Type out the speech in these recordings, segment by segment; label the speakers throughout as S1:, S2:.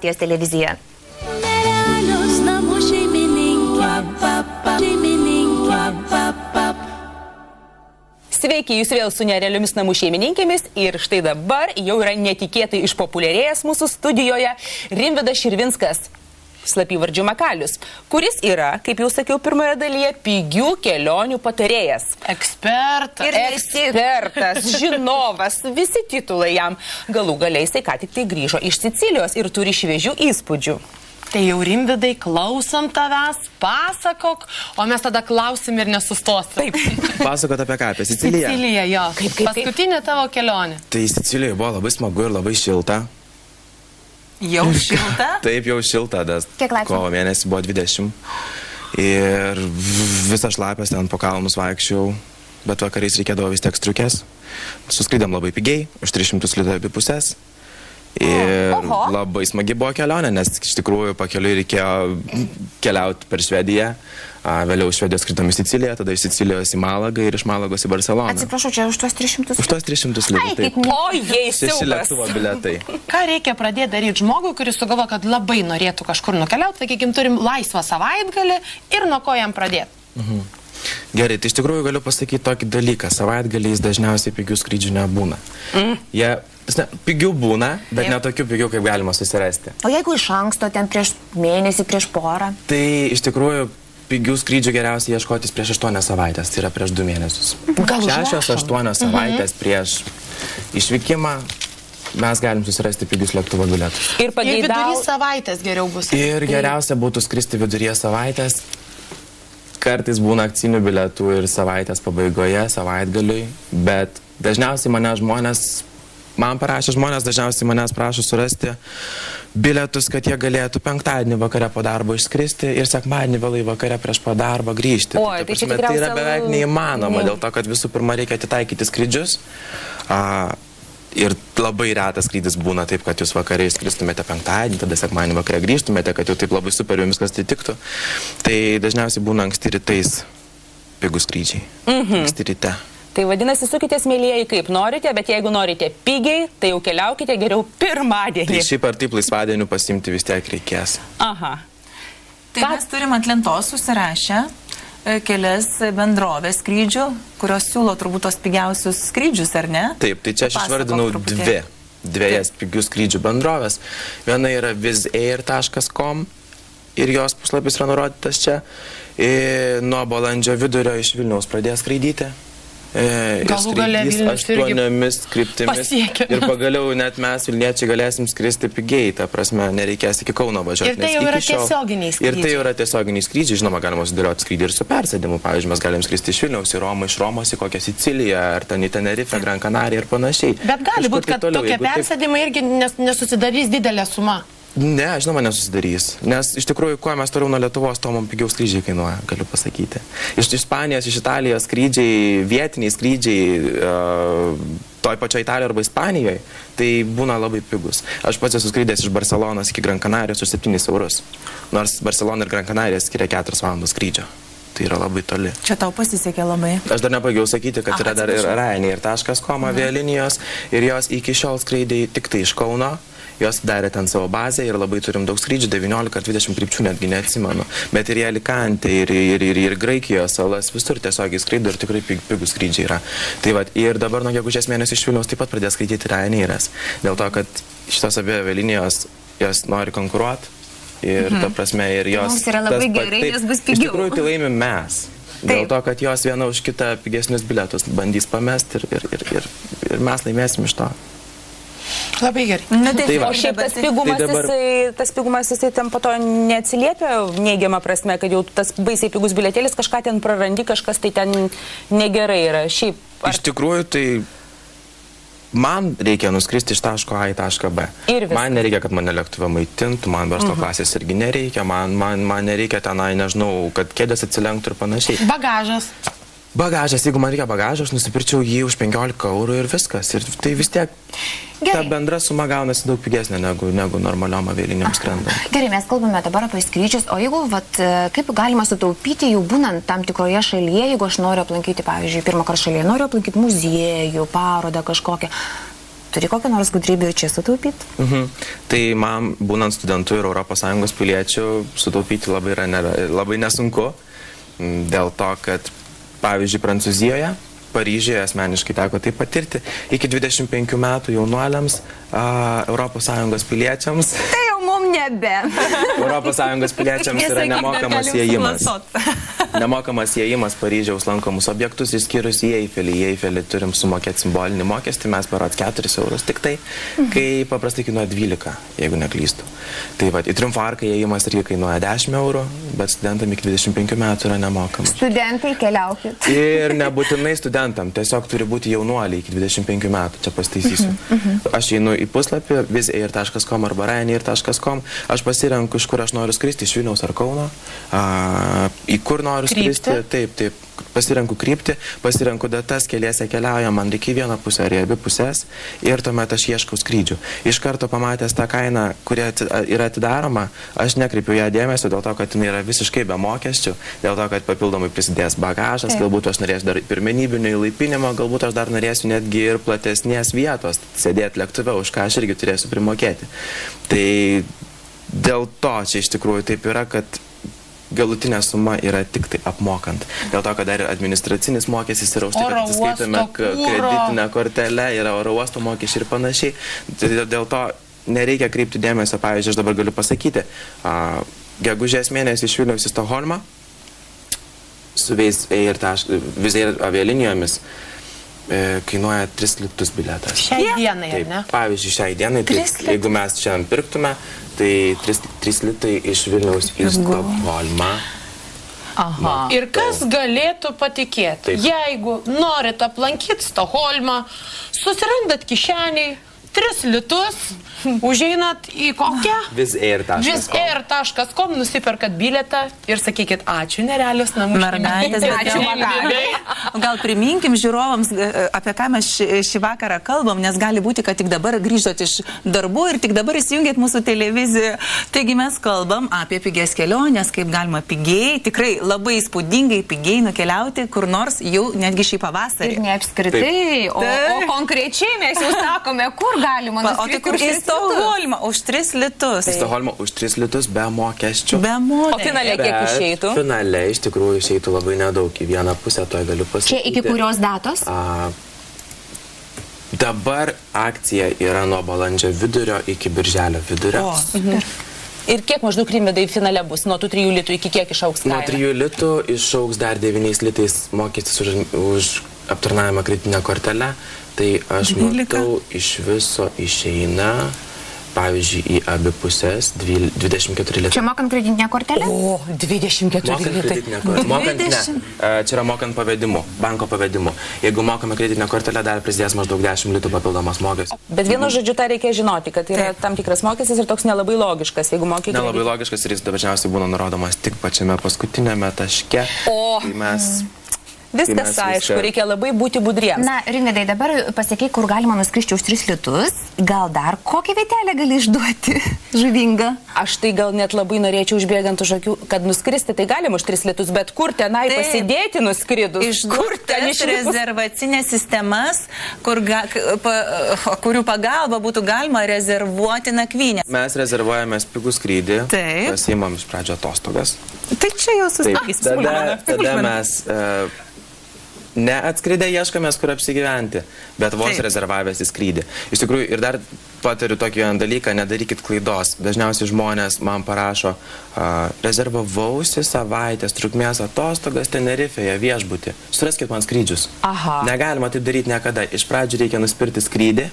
S1: ties televizija.
S2: Sveiki, jūs vėl su nerealiomis namų šeimininkėmis ir štai dabar jau yra netikėtai išpopuliarėjęs mūsų studijoje Rimvydas Širvinskas, slapyvardžiu Makalius, kuris yra, kaip jau sakiau pirmoje dalyje, pigių kelionių patarėjas. Ekspertas, žinovas, visi titulai jam. Galų galiai jisai ką tik tai grįžo iš Sicilijos ir turi šviežių įspūdžių.
S3: Tai jau Rimvydai, klausom tavęs, pasakok, o mes tada klausim ir nesustosim.
S2: Taip.
S4: Pasakot apie ką? Apie Siciliją?
S3: Sicilija, jo. Paskutinė tavo kelionė.
S4: Tai Sicilijoje buvo labai smagu ir labai šilta.
S2: Jau šilta?
S4: Taip, jau šilta, nes kovo mėnesį buvo 20. Ir visą šlapęs ten po kalnus vaikščiau, bet vakariais reikėdavo vis tiek striukės. Suskrydėm labai pigiai, už 300 litų abi pusės. Ir labai smagi buvo kelionė, nes iš tikrųjų pakeliui reikėjo keliauti per Švediją. Vėliau iš Švedijos skridom į Siciliją, tada iš Sicilijos į Malagą ir iš Malagos į Barceloną.
S1: Atsiprašau, čia už tuos 300 litų?
S4: Už tuos 300 litų, taip.
S2: O, jei siaubas.
S4: 6 lėktuvo biletai.
S3: Ką reikia pradėti daryti žmogui, kuris sugalvo, kad labai norėtų kažkur nukeliauti, sakykim, turim laisvą savaitgalį ir nuo ko jam pradėti?
S4: Gerai, tai iš tikrųjų galiu pasakyti tokį dalyką. Savaitgaliais dažniausiai pigių skrydžių nebūna. Jie pigių būna, bet ne tokių pigių, kaip galima susirasti.
S1: O jeigu iš anksto, ten prieš mėnesį, prieš porą?
S4: Tai iš tikrųjų pigių skrydžių geriausiai ieškotis prieš 8 savaitės, tai yra prieš 2 mėnesius. 6-8 savaitės prieš išvykimą mes galim susirasti pigius lėktuvo bilietus.
S3: Ir vidury savaitės geriau bus.
S4: Ir geriausia būtų skristi viduryje savaitės. Kartais būna akcinių bilietų ir savaitės pabaigoje, savaitgaliui, bet dažniausiai man parašė žmonės, dažniausiai manęs prašo surasti bilietus, kad jie galėtų penktadienį vakare po darbo išskristi ir sekmadienį vėlai vakare prieš po darbą grįžti. Tai yra beveik neįmanoma, dėl to, kad visų pirma reikia atitaikyti skrydžius. Ir labai retas skrydis būna taip, kad jūs vakariai skristumėte penktadienį, tada sekmadienį vakare grįžtumėte, kad jau taip labai super jums viskas atitiktų. Tai dažniausiai būna anksti rytais pigų skrydžiai. Anksti ryte.
S2: Tai vadinasi, sukitės, mėlyjeji, kaip norite, bet jeigu norite pigiai, tai jau keliaukite geriau pirmadienį.
S4: Tai šiaip ar taip laisvadienių pasiimti vis tiek reikės.
S2: Aha.
S5: Tai mes turim ant lentos susirašę kelias bendrovės skrydžių, kurios siūlo turbūt tos pigiausius skrydžius, ar ne?
S4: Taip, tai čia aš išvardinau dviejas pigių skrydžių bendrovės. Viena yra vizair.com ir jos puslapis yra nurodytas čia. Nuo balandžio vidurio iš Vilniaus pradės skraidyti.
S3: Galų gale Vilnius irgi
S4: 8 kryptimis
S3: pasiekia.
S4: Ir pagaliau net mes Vilniečiai galėsim skristi pigiai, ta prasme, nereikės iki Kauno važiuoti.
S3: Ir tai jau yra tiesioginiai skrydžiai.
S4: Ir tai jau yra tiesioginiai skrydžiai, žinoma, galima sudėlioti skrydį ir su persėdimu. Pavyzdžiui, mes galim skristi iš Vilniaus į Romą, iš Romos į kokią Siciliją, ar ten į Tenerife, Gran Canaria ir panašiai.
S3: Bet gali būti, kad tokie persėdimai irgi nesusidarys didelė suma.
S4: Ne, žinoma, nesusidarys. Nes iš tikrųjų, kuo mes toliau nuo Lietuvos, to mums pigiau skrydžiai kainuoja, galiu pasakyti. Iš Ispanijos, iš Italijos skrydžiai, vietiniai skrydžiai, toj pačioj Italijoje arba Ispanijoje, tai būna labai pigus. Aš pats esu skrydęs iš Barcelonos iki Gran Canarijos už 7 eurus. Nors Barcelona ir Gran Canaria skiria 4 valandos skrydžio. Tai yra labai toli.
S5: Čia tau pasisekė labai.
S4: Aš dar nepagėjau sakyti, kad yra dar ir Ryanair.com avialinijos ir jos iki šiol skraidė tik tai iš Kauno. Jos darė ten savo bazę ir labai turim daug skrydžių, 19 ar 20 krypčių, netgi neatsimenu. Bet ir į Alicantę, ir Graikijos salas, visur tiesiogiai skraido ir tikrai pigų skrydžiai yra. Tai va, ir dabar nuo gegužės mėnesio iš Vilniaus taip pat pradės skraidyti Ryanairas. Dėl to, kad šitos abi avialinijos, jos nori konkuruoti ir ta prasme, ir jos...
S1: Mums yra labai gerai, nes bus pigiau.
S4: Iš tikrųjų, tai laimim mes. Dėl to, kad jos viena už kitą pigesnius bilietus bandys pamesti ir mes laimėsim iš to.
S3: Labai gerai.
S2: O šiaip tas pigumas, jisai ten po to neatsiliepia neigiamą prasme, kad jau tas baisiai pigus bilietėlis kažką ten prarandi, kažkas tai ten negerai yra. Šiaip...
S4: Iš tikrųjų, tai man reikia nuskristi iš taško A į tašką B. Man nereikia, kad mane lėktuve maitintų, man verslo klasės irgi nereikia, man nereikia tenai, nežinau, kad kėdės atsilenktų ir panašiai.
S3: Bagažas.
S4: Bagažas, jeigu man reikia bagažo, aš nusipirčiau jį už 15 eurų ir viskas. Ir tai vis tiek ta bendra suma gaunasi daug pigesnė negu normaliom avialinėm skrendant.
S1: Gerai, mes kalbame dabar apie skrydžius, o jeigu, kaip galima sutaupyti jau būnant tam tikroje šalyje, jeigu aš noriu aplankyti, pavyzdžiui, pirmą kartą šalyje, noriu aplankyti muziejų, parodą kažkokią, turi kokią nors gudrybę ir čia sutaupyti?
S4: Tai man, būnant studentų ir ES piliečių, sutaupyti labai nesunku. Dėl to, kad, pavyzdžiui, Prancūzijoje, Paryžiuje asmeniškai teko tai patirti, iki 25 metų jaunuoliams, ES piliečiams.
S1: Tai jau mum nebe.
S4: ES piliečiams yra nemokamas įėjimas. Nemokamas įėjimas Paryžiaus lankomus objektus, išskyrus į Eifelį. Į Eifelį turim sumokėti simbolinį mokestį, mes berods 4 eurus tik tai, kai paprastai kainuoja 12, jeigu neklystu. Tai va, į Triumfo arką įėjimas irgi kainuoja 10 eurų, bet studentam iki 25 metų yra nemokamas.
S1: Studentai, keliaukit.
S4: Ir nebūtinai studentam, tiesiog turi būti jaunuoliai iki 25 metų, čia pastaisysiu. Aš einu į puslapį visair.com arba ryanair.com, aš pasirenku, iš kur aš noriu skristi, iš Vilniaus ar Kauno, į kur noriu skristi, taip, pasirenku kryptį, pasirenku datas, keliese keliauja, man reikia į vieną pusę ar į abi pusės ir tuomet aš ieškau skrydžių. Iš karto pamatęs tą kainą, kuri yra atidaroma, aš nekreipiu ją dėmesio dėl to, kad jinai yra visiškai be mokesčių, dėl to, kad papildomai prisidės bagažas, galbūt aš norėsiu dar pirmenybinio įlaipinimo, galbūt aš dar norėsiu netgi ir platesnės vietos, sėdėti lėktuve, už ką aš irgi turėsiu primokėti. Tai dėl to čia iš tikrųjų taip yra, kad galutinė suma yra tik tai apmokant. Dėl to, kad dar ir administracinis mokestis yra už tai, kad atsiskaitome kreditinę kortelę, yra oro uosto mokesčiai ir panašiai. Dėl to nereikia kreipti dėmesio, pavyzdžiui, aš dabar galiu pasakyti, gegužės mėnesį iš Vilniaus į Stokholmą su Visair avialinijomis kainuoja 3 litus biletas.
S3: Šiai dienai, ar ne?
S4: Pavyzdžiui, šiai dienai, jeigu mes šiandien pirktume, tai 3 litai iš Vilniaus į Stokholmą.
S3: Ir kas galėtų patikėti, jeigu norit aplankyti Stokholmą, susirandat kišeniai, 3 litus, užeinat į kokią? Visair.com, nusiperkat biletą ir sakykit, ačiū nerealios namų
S5: mergaitės.
S3: Ačiū Makalė.
S5: Gal priminkim žiūrovams, apie ką mes šį vakarą kalbam, nes gali būti, kad tik dabar grįžot iš darbų ir tik dabar įsijungėt mūsų televiziją. Taigi mes kalbam apie pigias keliones, kaip galima pigiai, tikrai labai įspūdingai pigiai nukeliauti kur nors jau netgi šį pavasarį.
S1: Ir ne apskritai, o konkrečiai mes jau sakome, kur galima nuskristi.
S5: O tai kur į Stokholmą už 3 litus.
S4: Į Stokholmą už 3 litus be mokesčių.
S5: Be mokesčių.
S2: O finale kiek išeitų?
S4: Finale iš tikrųjų išeitų labai nedaug. Į vieną pusę to galiu pasakyti.
S1: Čia iki kurios datos?
S4: Dabar akcija yra nuo balandžio vidurio iki birželio vidurio.
S2: Ir kiek maždaug Rimvydai finale bus? Nuo tų 3 litų iki kiek išauks kaina?
S4: Nuo 3 litų išauks dar 9 litais mokestis už aptarnavimą kreditinę kortelę. Tai aš matau, iš viso išeina, pavyzdžiui, į abi pusės 24 litai.
S1: Čia mokant kreditinę kortelę?
S2: O, 24 litai.
S4: Mokant ne. Čia yra mokant pavedimu, banko pavedimu. Jeigu mokame kreditinę kortelę, dar prisidės maždaug 10 litų papildomas mokestis.
S2: Bet vienu žodžiu, tą reikia žinoti, kad yra tam tikras mokestis ir toks nelabai logiškas, jeigu mokai kreditinę.
S4: Nelabai logiškas ir jis dažniausiai būna nurodomas tik pačiame paskutinėme taške. Tai mes...
S2: Viskas aišku, reikia labai būti budriems.
S1: Na, Rimvydai, dabar pasakyk, kur galima nuskristi už 3 litus. Gal dar kokią vietelę gali išduoti žuvingą?
S2: Aš tai gal net labai norėčiau užbėgant už akių, kad nuskristi tai galima už 3 litus, bet kur tenai pasidėti nuskridus?
S5: Išduotas rezervacinės sistemas, kurių pagalba būtų galima rezervuoti nakvynę.
S4: Mes rezervuojame pigų skrydį, pasiimam iš pradžio atostogas.
S5: Tai čia jau sustabdys.
S4: Tada mes neatskridę ieškomės, kur apsigyventi, bet vos rezervavęs į skrydį. Iš tikrųjų, ir dar patariu tokį vieną dalyką, nedarykit klaidos. Dažniausiai žmonės man parašo, rezervavausi savaitės trukmės atostogas Tenerifėje viešbutį. Suraskit man skrydžius. Negalima taip daryti niekada. Iš pradžių reikia nuspirti skrydį,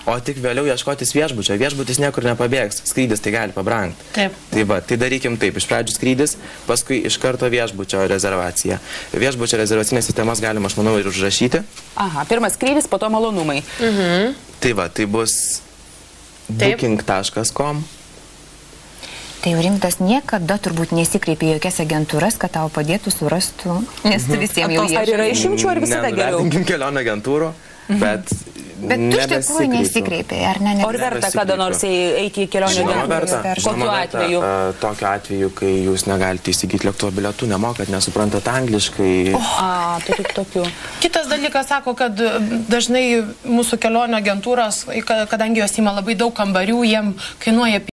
S4: o tik vėliau ieškotis viešbučio. Viešbutis niekur nepabėgs, skrydis tai gali pabrangti. Tai va, tai darykim taip. Iš pradžių skrydis, paskui iš karto viešbučio rezervacija. Viešbučio rezervacinės sistemas galima, aš manau, ir užrašyti.
S2: Pirmas skrydis, po to malonumai.
S4: Tai va, tai bus booking.com.
S1: Tai jau Rimtas niekada turbūt nesikreipė į jokias agentūras, kad tau padėtų, surastų, nes tu visiems jau ieškai.
S2: Ar yra išimčių, ar visada geriau?
S4: Nenuvertinkim kelionę agentūrų, bet
S1: Bet tu iš tikrųjų nesikreipiai, ar ne?
S2: Ar verta kada nors eiti į kelionę agentūrą? Kokiu atveju?
S4: Tokiu atveju, kai jūs negalite įsigyti lėktuvo bilietų, nemokat, nesuprantat angliškai.
S2: Tai tik tokiu.
S3: Kitas dalykas sako, kad dažnai mūsų kelionių agentūros, kadangi jos ima labai daug kambarių, jiem kainuoja